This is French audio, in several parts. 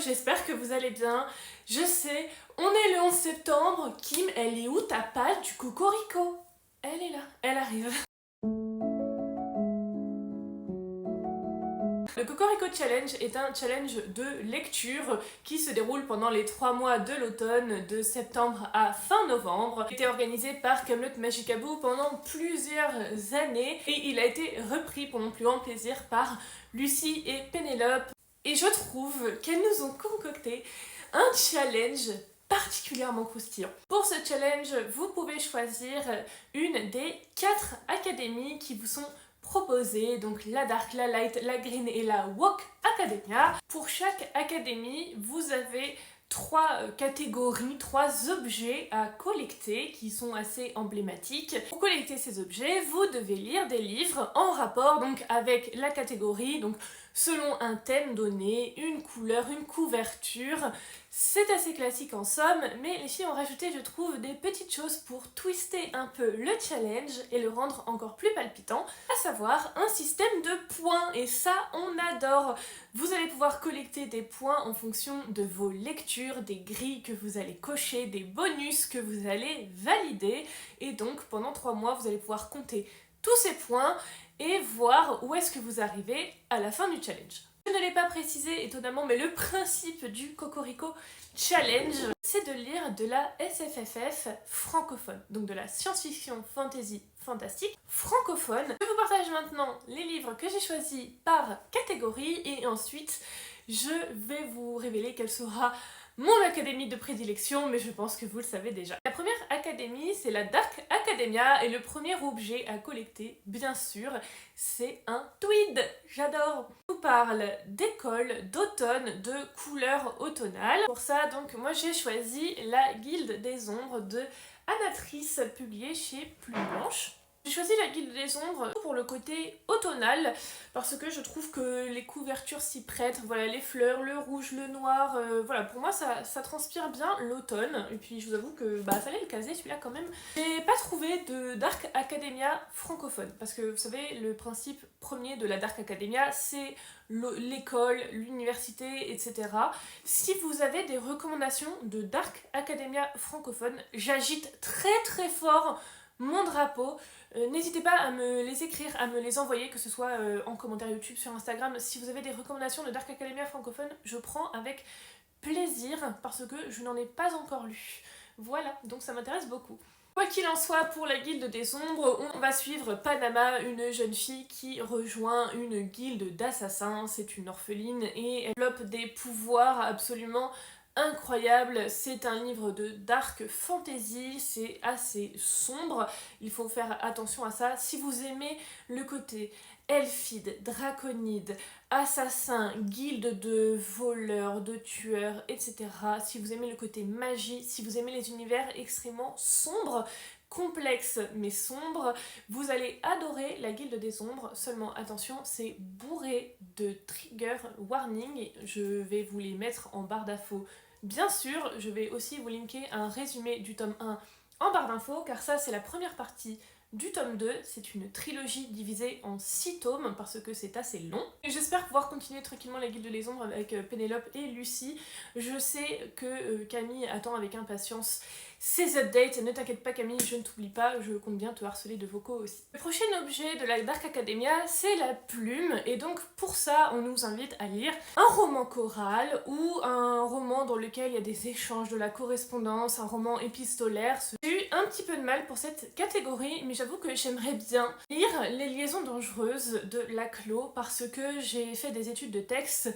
j'espère que vous allez bien. Je sais, on est le 11 septembre. Kim, elle est où ta page du cocorico? Elle est là, elle arrive. Le Cocorico Challenge est un challenge de lecture qui se déroule pendant les 3 mois de l'automne, de septembre à fin novembre. Il a été organisé par Camelot Magicabou pendant plusieurs années et il a été repris pour mon plus grand plaisir par Lucie et Pénélope. Et je trouve qu'elles nous ont concocté un challenge particulièrement croustillant. Pour ce challenge, vous pouvez choisir une des 4 académies qui vous sont proposées, donc la Dark, la Light, la Green et la Woke Academia. Pour chaque académie, vous avez 3 catégories, 3 objets à collecter qui sont assez emblématiques. Pour collecter ces objets, vous devez lire des livres en rapport donc avec la catégorie, donc selon un thème donné, une couleur, une couverture. C'est assez classique en somme, mais les filles ont rajouté, je trouve, des petites choses pour twister un peu le challenge et le rendre encore plus palpitant, à savoir un système de points, et ça, on adore. Vous allez pouvoir collecter des points en fonction de vos lectures, des grilles que vous allez cocher, des bonus que vous allez valider, et donc pendant 3 mois, vous allez pouvoir compter tous ces points et voir où est-ce que vous arrivez à la fin du challenge. Je ne l'ai pas précisé étonnamment, mais le principe du Cocorico Challenge, c'est de lire de la SFFF francophone, donc de la science-fiction, fantasy, fantastique francophone. Je vous partage maintenant les livres que j'ai choisis par catégorie et ensuite je vais vous révéler quelle sera mon académie de prédilection, mais je pense que vous le savez déjà. La première académie, c'est la Dark Academia, et le premier objet à collecter, bien sûr, c'est un tweed. J'adore. Je vous parle d'école, d'automne, de couleurs automnales. Pour ça, donc, moi j'ai choisi la Guilde des Ombres de Anatrice, publiée chez Plume Blanche. J'ai choisi la Guilde des Ombres pour le côté automnal parce que je trouve que les couvertures s'y prêtent, voilà, les fleurs, le rouge, le noir, voilà, pour moi ça transpire bien l'automne, et puis je vous avoue que fallait le caser celui-là quand même. J'ai pas trouvé de Dark Academia francophone parce que vous savez, le principe premier de la Dark Academia c'est l'école, l'université, etc. Si vous avez des recommandations de Dark Academia francophone, j'agite très très fort mon drapeau. N'hésitez pas à me les écrire, à me les envoyer, que ce soit en commentaire YouTube, sur Instagram. Si vous avez des recommandations de Dark Academia francophone, je prends avec plaisir parce que je n'en ai pas encore lu. Voilà, donc ça m'intéresse beaucoup. Quoi qu'il en soit, pour la Guilde des Ombres, on va suivre Panama, une jeune fille qui rejoint une guilde d'assassins. C'est une orpheline et elle développe des pouvoirs absolument incroyable. C'est un livre de dark fantasy, c'est assez sombre, il faut faire attention à ça. Si vous aimez le côté elfide, draconide, assassin, guilde de voleurs, de tueurs, etc. Si vous aimez le côté magie, si vous aimez les univers extrêmement sombres, complexe mais sombre, vous allez adorer la Guilde des Ombres. Seulement attention, c'est bourré de trigger warning, je vais vous les mettre en barre d'infos. Bien sûr, je vais aussi vous linker un résumé du tome 1 en barre d'infos, car ça c'est la première partie du tome 2, c'est une trilogie divisée en 6 tomes parce que c'est assez long. J'espère pouvoir continuer tranquillement la Guilde des Ombres avec Pénélope et Lucie. Je sais que Camille attend avec impatience ces updates, ne t'inquiète pas Camille, je ne t'oublie pas, je compte bien te harceler de vocaux aussi. Le prochain objet de la Dark Academia, c'est la plume, et donc pour ça on nous invite à lire un roman choral ou un roman dans lequel il y a des échanges, de la correspondance, un roman épistolaire. J'ai eu un petit peu de mal pour cette catégorie, mais j'avoue que j'aimerais bien lire Les Liaisons Dangereuses de Laclos parce que j'ai fait des études de texte,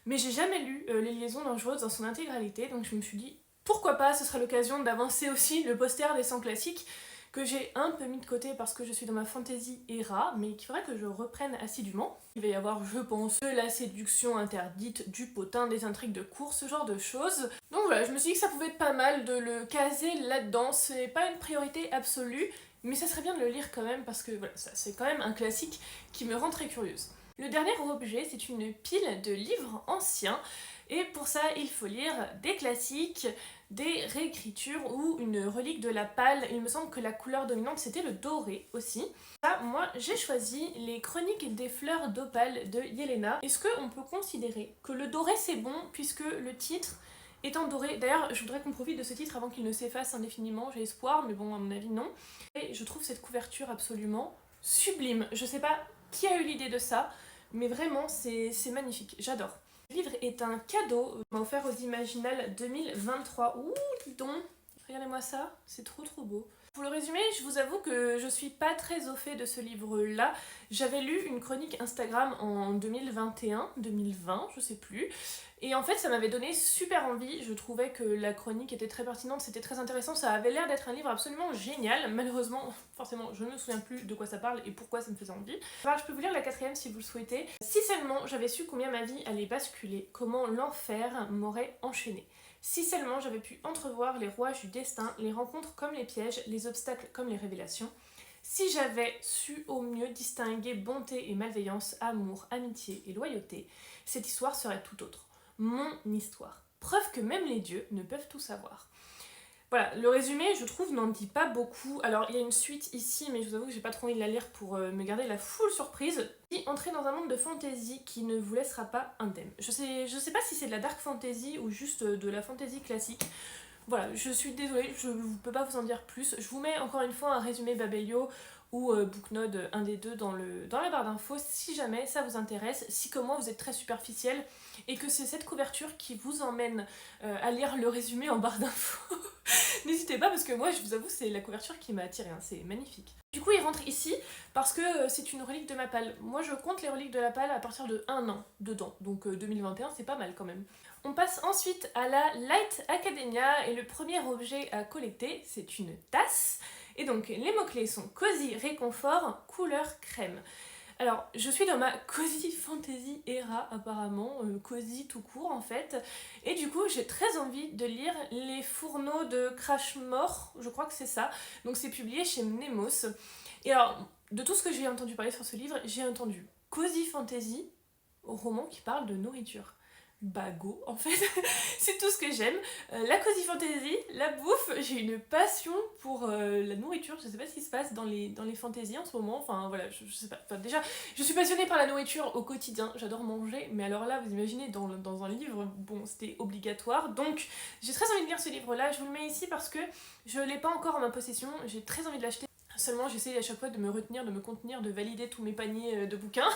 mais j'ai jamais lu Les Liaisons Dangereuses dans son intégralité, donc je me suis dit pourquoi pas, ce sera l'occasion d'avancer aussi le poster des 100 classiques que j'ai un peu mis de côté parce que je suis dans ma fantasy era, mais qu'il faudrait que je reprenne assidûment. Il va y avoir, je pense, de la séduction interdite, du potin, des intrigues de cours, ce genre de choses. Donc voilà, je me suis dit que ça pouvait être pas mal de le caser là-dedans. C'est pas une priorité absolue, mais ça serait bien de le lire quand même parce que voilà, c'est quand même un classique qui me rend très curieuse. Le dernier objet, c'est une pile de livres anciens Et pour ça, il faut lire des classiques, des réécritures ou une relique de la pâle. Il me semble que la couleur dominante c'était le doré aussi. Là, moi j'ai choisi les chroniques des fleurs d'opale de Yelena. Est-ce qu'on peut considérer que le doré c'est bon puisque le titre étant doré, d'ailleurs je voudrais qu'on profite de ce titre avant qu'il ne s'efface indéfiniment, j'ai espoir, mais bon à mon avis non. Et je trouve cette couverture absolument sublime. Je sais pas qui a eu l'idée de ça, mais vraiment c'est magnifique, j'adore. Le livre est un cadeau m'a offert aux Imaginales 2023. Ouh, dis donc, regardez-moi ça, c'est trop beau. Pour le résumé, je vous avoue que je suis pas très au fait de ce livre-là. J'avais lu une chronique Instagram en 2021, 2020, je sais plus. Et en fait, ça m'avait donné super envie. Je trouvais que la chronique était très pertinente, c'était très intéressant. Ça avait l'air d'être un livre absolument génial. Malheureusement, forcément, je ne me souviens plus de quoi ça parle et pourquoi ça me faisait envie. Alors, je peux vous lire la 4e si vous le souhaitez. Si seulement j'avais su combien ma vie allait basculer, comment l'enfer m'aurait enchaîné. Si seulement j'avais pu entrevoir les rouages du destin, les rencontres comme les pièges, les obstacles comme les révélations. Si j'avais su au mieux distinguer bonté et malveillance, amour, amitié et loyauté, cette histoire serait tout autre. Mon histoire. Preuve que même les dieux ne peuvent tout savoir. Voilà, le résumé, je trouve, n'en dit pas beaucoup. Alors, il y a une suite ici, mais je vous avoue que j'ai pas trop envie de la lire pour me garder la full surprise. Entrer dans un monde de fantasy qui ne vous laissera pas indemne. Je sais pas si c'est de la dark fantasy ou juste de la fantasy classique. Voilà, je suis désolée, je ne peux pas vous en dire plus. Je vous mets encore une fois un résumé Babelio ou Booknode, un des deux dans la barre d'infos, si jamais ça vous intéresse, si comme moi vous êtes très superficiel et que c'est cette couverture qui vous emmène à lire le résumé en barre d'infos. N'hésitez pas parce que moi je vous avoue c'est la couverture qui m'a attirée, hein, c'est magnifique. Du coup il rentre ici parce que c'est une relique de ma palle. Moi je compte les reliques de la palle à partir de 1 an dedans, donc 2021 c'est pas mal quand même. On passe ensuite à la Light Academia et le premier objet à collecter c'est une tasse. Et donc les mots-clés sont cosy, réconfort, couleur crème. Alors, je suis dans ma cozy fantasy era apparemment, cozy tout court en fait, et du coup j'ai très envie de lire Les Fourneaux de Crashmore, je crois que c'est ça, donc c'est publié chez Mnemos. Et alors, de tout ce que j'ai entendu parler sur ce livre, j'ai entendu cozy fantasy, roman qui parle de nourriture. Bah go, en fait, c'est tout ce que j'aime. La cozy fantasy, la bouffe, j'ai une passion pour la nourriture. Je sais pas ce qui se passe dans les fantaisies en ce moment. Enfin voilà, je sais pas. Enfin, déjà, je suis passionnée par la nourriture au quotidien. J'adore manger, mais alors là, vous imaginez, dans un livre, bon, c'était obligatoire. Donc, j'ai très envie de lire ce livre-là. Je vous le mets ici parce que je l'ai pas encore en ma possession. J'ai très envie de l'acheter. Seulement j'essaie à chaque fois de me retenir, de me contenir, de valider tous mes paniers de bouquins.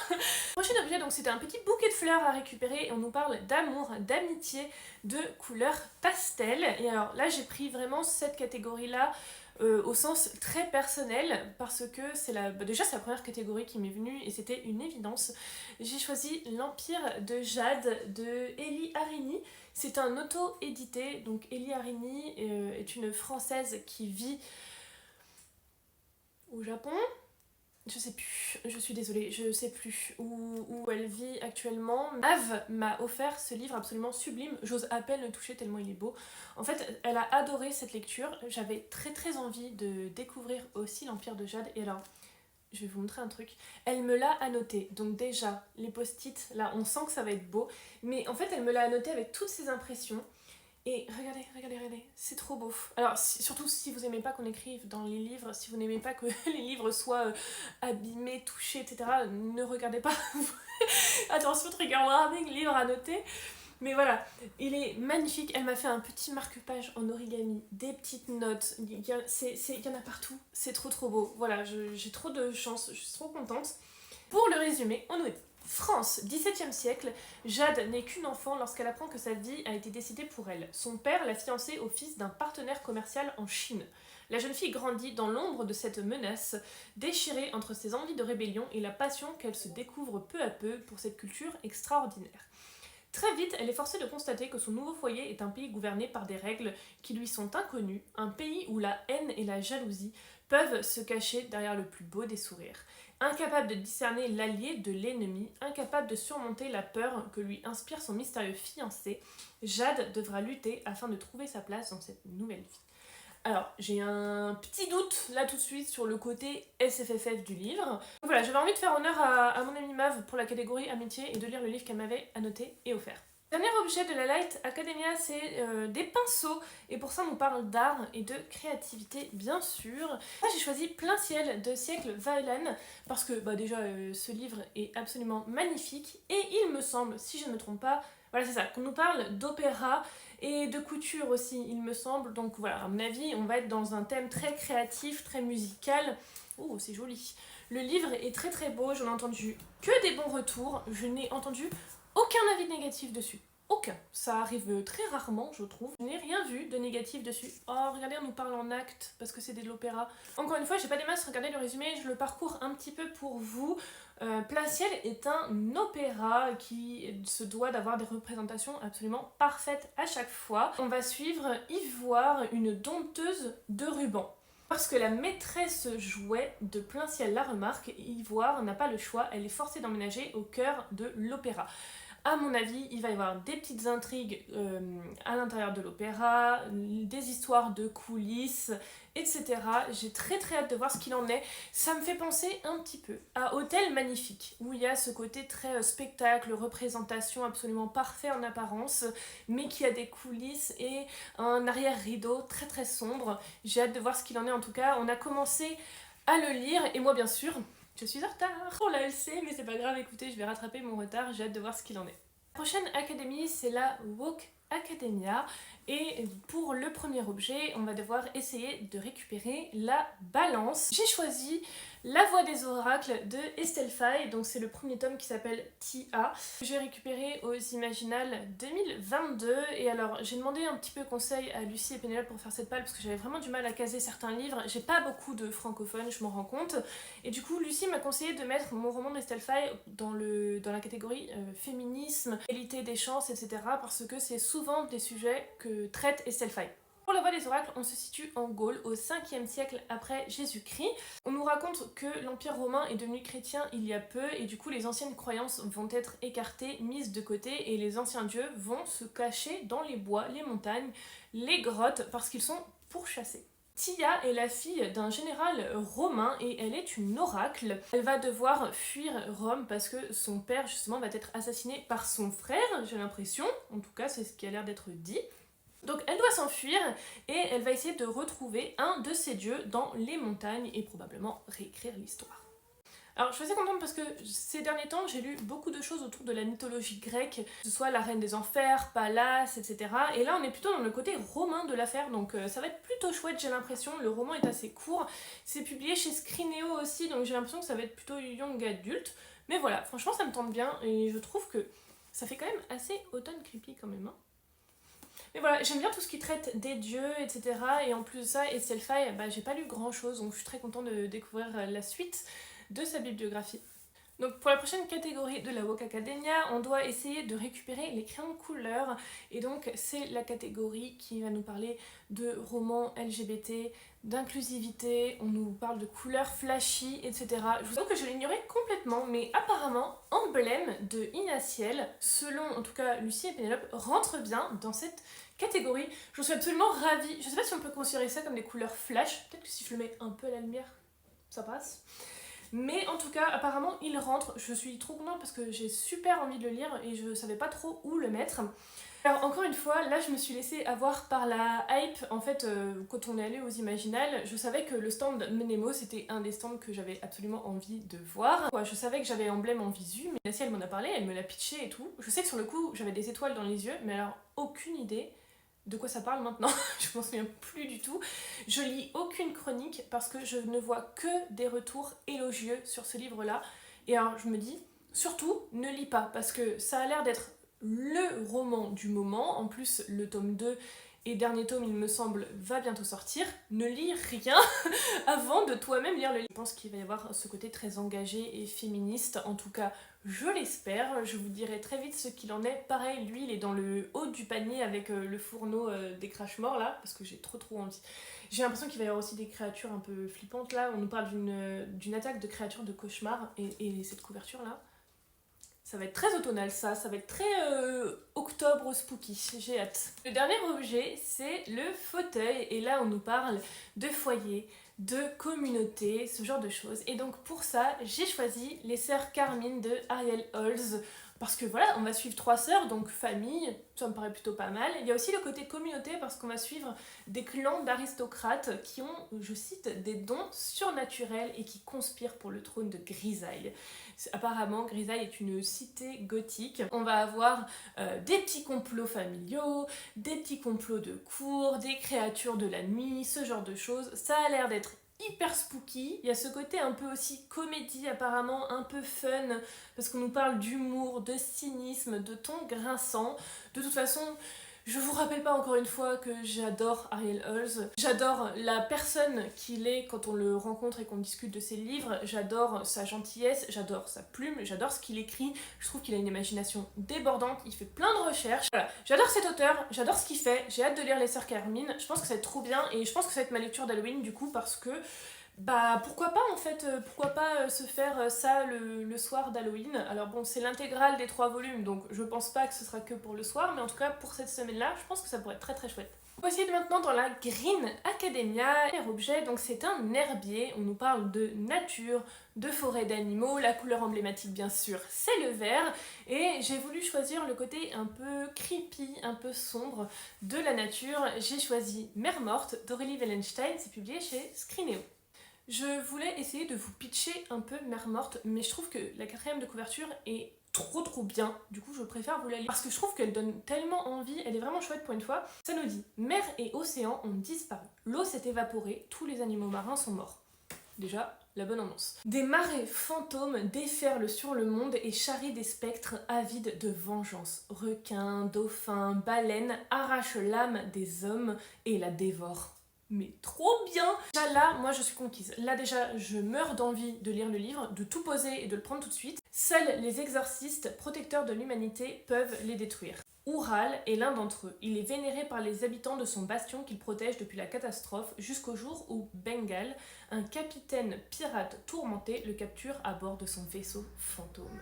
Prochain objet, donc c'était un petit bouquet de fleurs à récupérer et on nous parle d'amour, d'amitié, de couleur pastel. Et alors là j'ai pris vraiment cette catégorie-là au sens très personnel parce que c'est déjà c'est la première catégorie qui m'est venue et c'était une évidence. J'ai choisi L'Empire de Jade de Elie Harini. C'est un auto-édité, donc Elie Harini est une Française qui vit au Japon, je sais plus, je suis désolée, je sais plus où elle vit actuellement. Mav m'a offert ce livre absolument sublime, j'ose à peine le toucher tellement il est beau. En fait, elle a adoré cette lecture, j'avais très envie de découvrir aussi l'Empire de Jade, et alors, je vais vous montrer un truc. Elle me l'a annoté, donc déjà, les post-it, là, on sent que ça va être beau, mais en fait, elle me l'a annoté avec toutes ses impressions. Et regardez, c'est trop beau. Alors, surtout si vous aimez pas qu'on écrive dans les livres, si vous n'aimez pas que les livres soient abîmés, touchés, etc., ne regardez pas. Attention, trigger warning, livre à noter. Mais voilà, il est magnifique. Elle m'a fait un petit marque-page en origami, des petites notes. Il y en a partout. C'est trop beau. Voilà, j'ai trop de chance, je suis trop contente. Pour le résumé, on nous dit France, XVIIe siècle, Jade n'est qu'une enfant lorsqu'elle apprend que sa vie a été décidée pour elle. Son père l'a fiancée au fils d'un partenaire commercial en Chine. La jeune fille grandit dans l'ombre de cette menace, déchirée entre ses envies de rébellion et la passion qu'elle se découvre peu à peu pour cette culture extraordinaire. Très vite, elle est forcée de constater que son nouveau foyer est un pays gouverné par des règles qui lui sont inconnues, un pays où la haine et la jalousie peuvent se cacher derrière le plus beau des sourires. Incapable de discerner l'allié de l'ennemi, incapable de surmonter la peur que lui inspire son mystérieux fiancé, Jade devra lutter afin de trouver sa place dans cette nouvelle vie. Alors, j'ai un petit doute là tout de suite sur le côté SFFF du livre. Donc voilà, j'avais envie de faire honneur à mon amie Mav pour la catégorie amitié et de lire le livre qu'elle m'avait annoté et offert. Dernier objet de la Light Academia, c'est des pinceaux. Et pour ça, on nous parle d'art et de créativité, bien sûr. Moi, j'ai choisi Plein ciel de Siècle Violen parce que déjà, ce livre est absolument magnifique. Et il me semble, si je ne me trompe pas, voilà, c'est ça, qu'on nous parle d'opéra et de couture aussi, il me semble. Donc voilà, à mon avis, on va être dans un thème très créatif, très musical. Oh, c'est joli. Le livre est très très beau, j'en ai entendu que des bons retours. Je n'ai entendu aucun avis négatif dessus. Aucun. Ça arrive très rarement, je trouve. Je n'ai rien vu de négatif dessus. Oh, regardez, on nous parle en acte parce que c'est de l'opéra. Encore une fois, j'ai pas des masses, regardez le résumé, je le parcours un petit peu pour vous. Plein ciel est un opéra qui se doit d'avoir des représentations absolument parfaites à chaque fois. On va suivre Ivoire, une dompteuse de ruban. Parce que la maîtresse jouet de Plein ciel la remarque, Ivoire n'a pas le choix, elle est forcée d'emménager au cœur de l'opéra. À mon avis, il va y avoir des petites intrigues à l'intérieur de l'opéra, des histoires de coulisses, etc. J'ai très très hâte de voir ce qu'il en est. Ça me fait penser un petit peu à Hôtel Magnifique, où il y a ce côté très spectacle, représentation absolument parfait en apparence, mais qui a des coulisses et un arrière-rideau très très sombre. J'ai hâte de voir ce qu'il en est en tout cas. On a commencé à le lire, et moi bien sûr, je suis en retard pour la LC, mais c'est pas grave, écoutez, je vais rattraper mon retard, j'ai hâte de voir ce qu'il en est. La prochaine académie, c'est la Woke Academia, et pour le premier objet, on va devoir essayer de récupérer la balance. J'ai choisi La Voix des oracles de Estelle Faye, donc c'est le premier tome qui s'appelle Tia. J'ai récupéré aux Imaginales 2022, et alors j'ai demandé un petit peu conseil à Lucie et Pénélope pour faire cette palle parce que j'avais vraiment du mal à caser certains livres. J'ai pas beaucoup de francophones, je m'en rends compte, et du coup Lucie m'a conseillé de mettre mon roman d'Estelle Faye dans la catégorie féminisme, qualité des chances, etc. parce que c'est souvent des sujets que traite Estelle Faye. Pour la Voix des oracles, on se situe en Gaule au 5e siècle après Jésus-Christ. On nous raconte que l'Empire romain est devenu chrétien il y a peu et du coup les anciennes croyances vont être écartées, mises de côté et les anciens dieux vont se cacher dans les bois, les montagnes, les grottes parce qu'ils sont pourchassés. Tia est la fille d'un général romain et elle est une oracle. Elle va devoir fuir Rome parce que son père justement va être assassiné par son frère, j'ai l'impression, en tout cas c'est ce qui a l'air d'être dit. Donc elle doit s'enfuir et elle va essayer de retrouver un de ses dieux dans les montagnes et probablement réécrire l'histoire. Alors je suis assez contente parce que ces derniers temps j'ai lu beaucoup de choses autour de la mythologie grecque, que ce soit la reine des enfers, Pallas, etc. Et là on est plutôt dans le côté romain de l'affaire, donc ça va être plutôt chouette j'ai l'impression. Le roman est assez court, c'est publié chez Scrinéo aussi, donc j'ai l'impression que ça va être plutôt young adulte. Mais voilà, franchement ça me tente bien et je trouve que ça fait quand même assez automne creepy quand même. Mais voilà, j'aime bien tout ce qui traite des dieux, etc. Et en plus de ça, Estelle Faye, j'ai pas lu grand chose, donc je suis très contente de découvrir la suite de sa bibliographie. Donc pour la prochaine catégorie de la Woke Academia, on doit essayer de récupérer les crayons de couleur. Et donc c'est la catégorie qui va nous parler de romans LGBT, d'inclusivité, on nous parle de couleurs flashy, etc. Je vous avoue que je l'ignorais complètement, mais apparemment Emblème de Inaciel, selon en tout cas Lucie et Pénélope, rentre bien dans cette catégorie. Je suis absolument ravie. Je sais pas si on peut considérer ça comme des couleurs flash, peut-être que si je le mets un peu à la lumière, ça passe. Mais en tout cas, apparemment, il rentre. Je suis trop contente parce que j'ai super envie de le lire et je savais pas trop où le mettre. Alors encore une fois, là je me suis laissée avoir par la hype. En fait, quand on est allé aux Imaginales, je savais que le stand Menemo c'était un des stands que j'avais absolument envie de voir. Ouais, je savais que j'avais Emblème en visu, mais si elle m'en a parlé, elle me l'a pitché et tout. Je sais que sur le coup, j'avais des étoiles dans les yeux, mais alors aucune idée de quoi ça parle maintenant, je m'en souviens plus du tout. Je lis aucune chronique parce que je ne vois que des retours élogieux sur ce livre-là. Et alors je me dis, surtout, ne lis pas parce que ça a l'air d'être le roman du moment. En plus, le tome 2 et dernier tome, il me semble, va bientôt sortir. Ne lis rien avant de toi-même lire le livre. Je pense qu'il va y avoir ce côté très engagé et féministe, en tout cas je l'espère. Je vous dirai très vite ce qu'il en est. Pareil, lui il est dans le haut du panier avec le fourneau des crash morts là, parce que j'ai trop envie. J'ai l'impression qu'il va y avoir aussi des créatures un peu flippantes là. On nous parle d'une attaque de créatures de cauchemar et cette couverture là. Ça va être très automnal ça va être très octobre spooky, j'ai hâte. Le dernier objet, c'est le fauteuil, et là on nous parle de foyer, de communauté, ce genre de choses. Et donc pour ça, j'ai choisi Les Sœurs Carmine de Ariel Holz. Parce que voilà, on va suivre 3 sœurs, donc famille, ça me paraît plutôt pas mal. Il y a aussi le côté communauté parce qu'on va suivre des clans d'aristocrates qui ont, je cite, des dons surnaturels et qui conspirent pour le trône de Grisaille. Apparemment, Grisaille est une cité gothique. On va avoir des petits complots familiaux, des petits complots de cour, des créatures de la nuit, ce genre de choses. Ça a l'air d'être hyper spooky. Il y a ce côté un peu aussi comédie apparemment, un peu fun, parce qu'on nous parle d'humour, de cynisme, de ton grinçant. De toute façon, je vous rappelle pas encore une fois que j'adore Ariel Halls. J'adore la personne qu'il est quand on le rencontre et qu'on discute de ses livres. J'adore sa gentillesse, j'adore sa plume, j'adore ce qu'il écrit. Je trouve qu'il a une imagination débordante, il fait plein de recherches. Voilà, j'adore cet auteur, j'adore ce qu'il fait. J'ai hâte de lire Les Sœurs Carmine. Je pense que ça va être trop bien et je pense que ça va être ma lecture d'Halloween du coup parce que bah pourquoi pas en fait, pourquoi pas se faire ça le soir d'Halloween. Alors bon, c'est l'intégrale des 3 volumes, donc je pense pas que ce sera que pour le soir, mais en tout cas pour cette semaine-là, je pense que ça pourrait être très très chouette. Voici maintenant dans la Green Academia, premier objet, donc c'est un herbier, on nous parle de nature, de forêt d'animaux, la couleur emblématique bien sûr c'est le vert, et j'ai voulu choisir le côté un peu creepy, un peu sombre de la nature. J'ai choisi Mère Morte d'Aurélie Wellenstein, c'est publié chez Scrinéo. Je voulais essayer de vous pitcher un peu Mère Morte, mais je trouve que la 4e de couverture est trop bien, du coup je préfère vous la lire parce que je trouve qu'elle donne tellement envie, elle est vraiment chouette pour une fois. Ça nous dit: mer et océan ont disparu, l'eau s'est évaporée, tous les animaux marins sont morts. Déjà, la bonne annonce. Des marées fantômes déferlent sur le monde et charrient des spectres avides de vengeance. Requins, dauphins, baleines arrachent l'âme des hommes et la dévorent. Mais trop bien! Déjà là, moi je suis conquise. Là déjà, je meurs d'envie de lire le livre, de tout poser et de le prendre tout de suite. Seuls les exorcistes, protecteurs de l'humanité, peuvent les détruire. Ural est l'un d'entre eux. Il est vénéré par les habitants de son bastion qu'il protège depuis la catastrophe, jusqu'au jour où Bengal, un capitaine pirate tourmenté, le capture à bord de son vaisseau fantôme.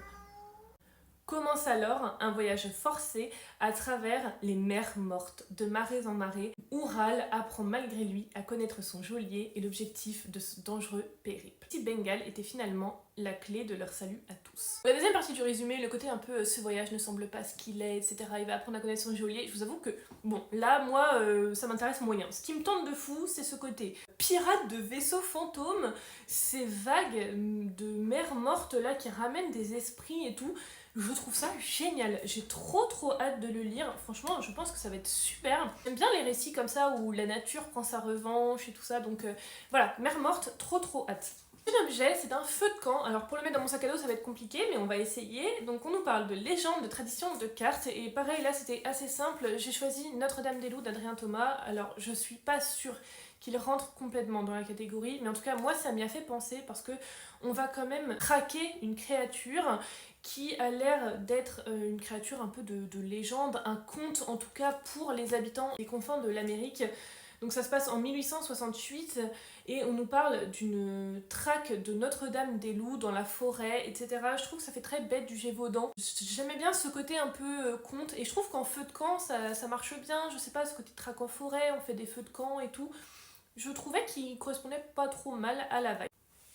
Commence alors un voyage forcé à travers les mers mortes, de marées en marées. Ural apprend malgré lui à connaître son geôlier et l'objectif de ce dangereux périple. Petit Bengal était finalement la clé de leur salut à tous. La deuxième partie du résumé, le côté un peu ce voyage ne semble pas ce qu'il est, etc. Il va apprendre à connaître son geôlier. Je vous avoue que, bon, là, moi, ça m'intéresse moyen. Ce qui me tente de fou, c'est ce côté pirate de vaisseau fantôme, ces vagues de mer morte là qui ramènent des esprits et tout. Je trouve ça génial, j'ai trop hâte de le lire, franchement je pense que ça va être super. J'aime bien les récits comme ça où la nature prend sa revanche et tout ça, donc voilà, Mère Morte, trop hâte. L'objet, c'est un feu de camp. Alors pour le mettre dans mon sac à dos ça va être compliqué mais on va essayer. Donc on nous parle de légendes, de traditions, de cartes et pareil là c'était assez simple. J'ai choisi Notre-Dame-des-Loups d'Adrien Thomas. Alors je suis pas sûre qu'il rentre complètement dans la catégorie, mais en tout cas moi ça m'y a fait penser parce que on va quand même traquer une créature qui a l'air d'être une créature un peu de légende, un conte en tout cas pour les habitants des confins de l'Amérique. Donc ça se passe en 1868 et on nous parle d'une traque de Notre-Dame-des-Loups dans la forêt, etc. Je trouve que ça fait très bête du Gévaudan. J'aimais bien ce côté un peu conte et je trouve qu'en feu de camp ça marche bien, je sais pas, ce côté traque en forêt, on fait des feux de camp et tout. Je trouvais qu'il correspondait pas trop mal à la vibe.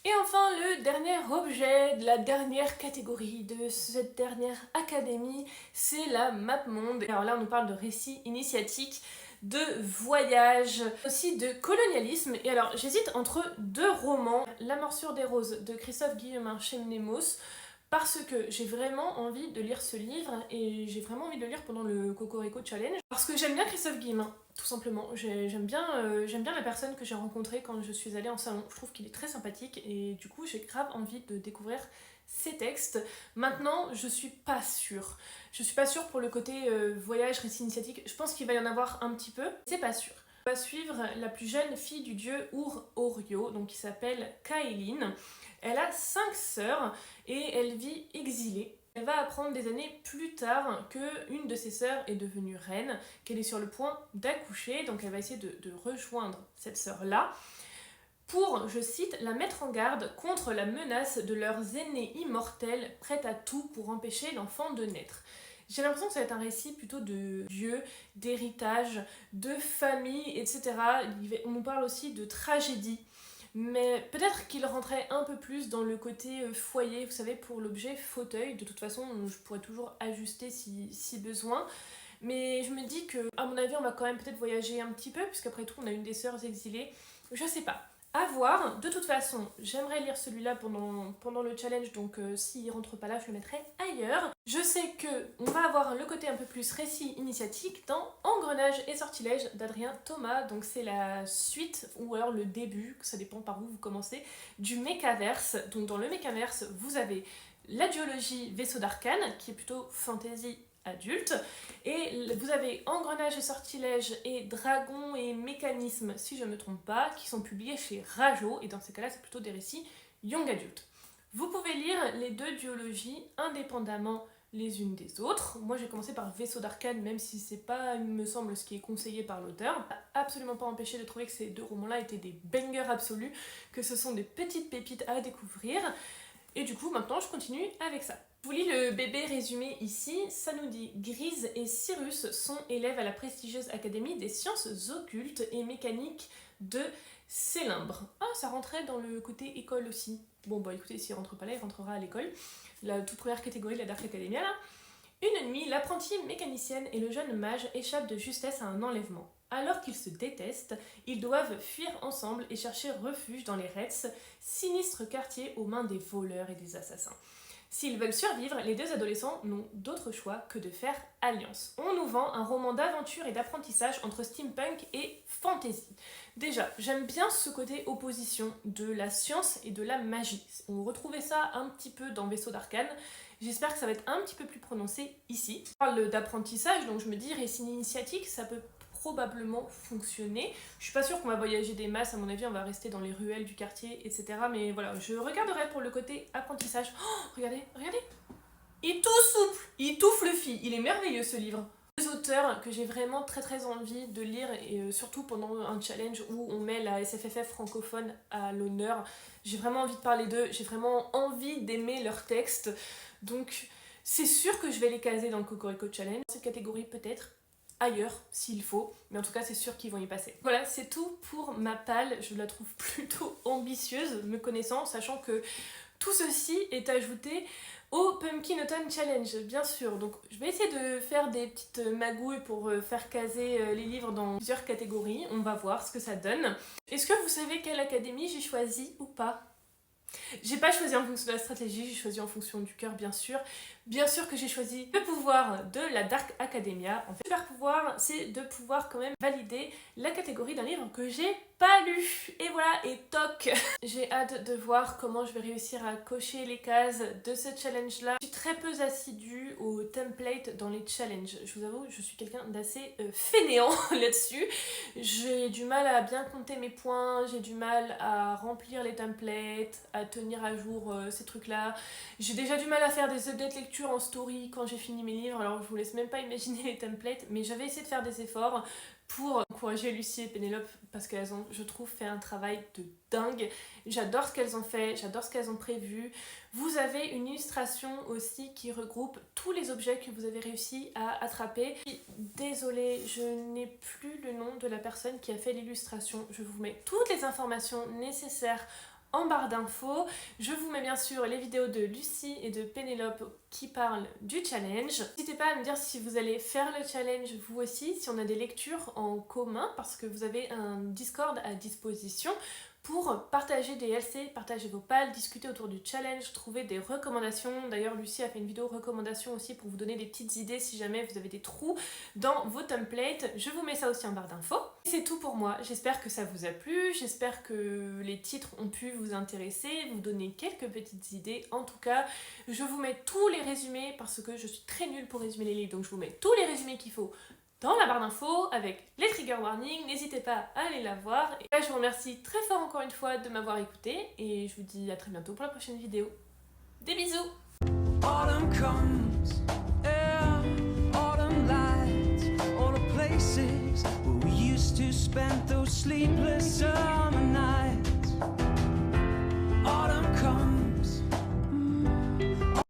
Et enfin, le dernier objet de la dernière catégorie de cette dernière académie, c'est la map monde. Alors là, on nous parle de récits initiatiques, de voyage, aussi de colonialisme. Et alors, j'hésite entre 2 romans. La morsure des roses de Christophe Guillemin chez Mnemos, parce que j'ai vraiment envie de lire ce livre et j'ai vraiment envie de le lire pendant le Cocorico Challenge. Parce que j'aime bien Christophe Guillemin, tout simplement. J'aime bien la personne que j'ai rencontrée quand je suis allée en salon. Je trouve qu'il est très sympathique et du coup j'ai grave envie de découvrir ses textes. Maintenant, je suis pas sûre. Je suis pas sûre pour le côté voyage, récit initiatique. Je pense qu'il va y en avoir un petit peu. C'est pas sûr. On va suivre la plus jeune fille du dieu Ur-Orio, donc qui s'appelle Kaeline. Elle a 5 sœurs et elle vit exilée. Elle va apprendre des années plus tard qu'une de ses sœurs est devenue reine, qu'elle est sur le point d'accoucher, donc elle va essayer de rejoindre cette sœur-là pour, je cite, la mettre en garde contre la menace de leurs aînés immortels prêts à tout pour empêcher l'enfant de naître. J'ai l'impression que ça va être un récit plutôt de dieu, d'héritage, de famille, etc. On nous parle aussi de tragédie. mais peut-être qu'il rentrait un peu plus dans le côté foyer, vous savez, pour l'objet fauteuil. De toute façon, je pourrais toujours ajuster si besoin. Mais je me dis que, à mon avis, on va quand même peut-être voyager un petit peu, puisqu'après tout, on a une des sœurs exilées. Je sais pas. À voir. De toute façon, j'aimerais lire celui-là pendant le challenge, donc s'il rentre pas là, je le mettrai ailleurs. Je sais que on va avoir le côté un peu plus récit initiatique dans Engrenage et sortilège d'Adrien Thomas, donc c'est la suite, ou alors le début, ça dépend par où vous commencez, du Mécaverse. Donc dans le Mécaverse, vous avez la duologie Vaisseau d'Arcane, qui est plutôt fantasy adulte, et vous avez Engrenage et sortilège et Dragon et mécanisme, si je ne me trompe pas, qui sont publiés chez Rajo, et dans ces cas-là c'est plutôt des récits young adult. Vous pouvez lire les deux duologies indépendamment les unes des autres. Moi j'ai commencé par Vaisseau d'Arcane, même si c'est pas, il me semble, ce qui est conseillé par l'auteur. Absolument pas empêché de trouver que ces deux romans-là étaient des bangers absolus, que ce sont des petites pépites à découvrir, et du coup maintenant je continue avec ça. Je vous lis le bébé résumé ici, ça nous dit « Grise et Cyrus sont élèves à la prestigieuse Académie des sciences occultes et mécaniques de Célimbre. » Ah, ça rentrait dans le côté école aussi. Bon bah écoutez, s'il rentre pas là, il rentrera à l'école. La toute première catégorie de la Dark Academia là. Une nuit, l'apprentie mécanicienne et le jeune mage échappent de justesse à un enlèvement. Alors qu'ils se détestent, ils doivent fuir ensemble et chercher refuge dans les Rets, sinistre quartier aux mains des voleurs et des assassins. S'ils veulent survivre, les deux adolescents n'ont d'autre choix que de faire alliance. On nous vend un roman d'aventure et d'apprentissage entre steampunk et fantasy. Déjà, j'aime bien ce côté opposition de la science et de la magie. On retrouvait ça un petit peu dans Vaisseau d'Arcane. J'espère que ça va être un petit peu plus prononcé ici. On parle d'apprentissage, donc je me dis récit initiatique, ça peut probablement fonctionner. Je suis pas sûre qu'on va voyager des masses, à mon avis on va rester dans les ruelles du quartier, etc. Mais voilà, je regarderai pour le côté apprentissage. Oh, regardez, regardez, il est tout souple, il est tout fluffy, il est merveilleux ce livre. Deux auteurs que j'ai vraiment très envie de lire, et surtout pendant un challenge où on met la SFFF francophone à l'honneur. J'ai vraiment envie de parler d'eux, j'ai vraiment envie d'aimer leurs textes, donc c'est sûr que je vais les caser dans le Cocorico Challenge. Cette catégorie peut-être ailleurs s'il faut, mais en tout cas c'est sûr qu'ils vont y passer. Voilà, c'est tout pour ma palle, je la trouve plutôt ambitieuse, me connaissant, sachant que tout ceci est ajouté au Pumpkin Autumn Challenge, bien sûr. Donc je vais essayer de faire des petites magouilles pour faire caser les livres dans plusieurs catégories, on va voir ce que ça donne. Est-ce que vous savez quelle académie j'ai choisi ou pas ? J'ai pas choisi en fonction de la stratégie, j'ai choisi en fonction du cœur, bien sûr. Bien sûr que j'ai choisi le pouvoir de la Dark Academia. En fait, le super pouvoir, c'est de pouvoir quand même valider la catégorie d'un livre que j'ai pas lu. Et voilà, et toc. J'ai hâte de voir comment je vais réussir à cocher les cases de ce challenge-là. Je suis très peu assidue aux templates dans les challenges. Je vous avoue, je suis quelqu'un d'assez fainéant là-dessus. J'ai du mal à bien compter mes points, j'ai du mal à remplir les templates, à tenir à jour ces trucs-là. J'ai déjà du mal à faire des updates lecture en story quand j'ai fini mes livres, alors je vous laisse même pas imaginer les templates, mais j'avais essayé de faire des efforts pour encourager Lucie et Pénélope parce qu'elles ont, je trouve, fait un travail de dingue. J'adore ce qu'elles ont fait, j'adore ce qu'elles ont prévu. Vous avez une illustration aussi qui regroupe tous les objets que vous avez réussi à attraper. Désolée, je n'ai plus le nom de la personne qui a fait l'illustration. Je vous mets toutes les informations nécessaires en barre d'infos. Je vous mets bien sûr les vidéos de Lucie et de Pénélope qui parlent du challenge. N'hésitez pas à me dire si vous allez faire le challenge vous aussi, si on a des lectures en commun, parce que vous avez un Discord à disposition pour partager des LC, partager vos pales, discuter autour du challenge, trouver des recommandations. D'ailleurs, Lucie a fait une vidéo recommandation aussi pour vous donner des petites idées si jamais vous avez des trous dans vos templates. Je vous mets ça aussi en barre d'infos. C'est tout pour moi. J'espère que ça vous a plu. J'espère que les titres ont pu vous intéresser, vous donner quelques petites idées. En tout cas, je vous mets tous les résumés parce que je suis très nulle pour résumer les livres. Donc je vous mets tous les résumés qu'il faut dans la barre d'infos avec les trigger warnings, n'hésitez pas à aller la voir. Et là, je vous remercie très fort encore une fois de m'avoir écouté et je vous dis à très bientôt pour la prochaine vidéo. Des bisous! Autumn comes, yeah, autumn lights, all the places where we used to spend those sleepless